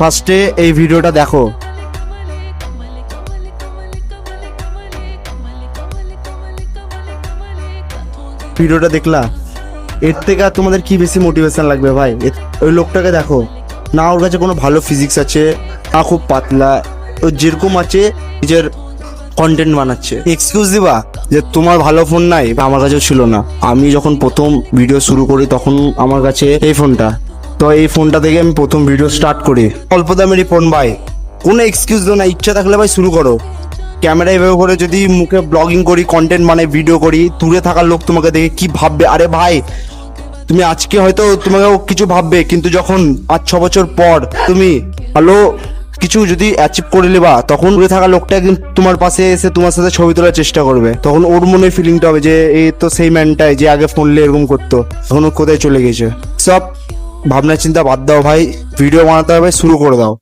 ফার্স্টে এই ভিডিওটা দেখো। ভিডিওটা দেখলা, এর থেকে আর তোমাদের কি বেশি মোটিভেশন লাগবে ভাই? ওই লোকটাকে দেখো না, ওর কাছে কোনো ভালো ফিজিক্স আছে না, খুব পাতলা, ও যেরকম আছে নিজের কন্টেন্ট বানাচ্ছে। এক্সকিউজ দিবা যে তোমার ভালো ফোন নাই? আমার কাছেও ছিল না। আমি যখন প্রথম ভিডিও শুরু করি তখন আমার কাছে এই ফোনটা, তো এই ফোনটা থেকে আমি প্রথম ভিডিও স্টার্ট করি। অল্প দামেরই ফোন ভাই, কোনো এক্সকিউজ দিও না, ইচ্ছা থাকলে ভাই শুরু করো। ক্যামেরা এভাবে করে যদি মুখে ব্লগিং করি, কন্টেন্ট বানাই, ভিডিও করি, দূরে থাকার লোক তোমাকে দেখে কি ভাববে? আরে ভাই, তুমি আজকে হয়তো তোমাকেও কিছু ভাববে, কিন্তু যখন 5-6 বছর পর তুমি ভালো কিছু যদি অ্যাচিভ করে নেবা, তখন দূরে থাকা লোকটা একদিন তোমার পাশে এসে তোমার সাথে ছবি তোলার চেষ্টা করবে। তখন ওর মনে ফিলিংটা হবে যে এই তো সেই ম্যানটাই যে আগে ফোন নিয়ে এরকম করতো, তখন ও কোথায় চলে গেছে। সব ভাবনা চিন্তা বাদ দাও ভাই, ভিডিও বানাতে হবে, শুরু করে দাও।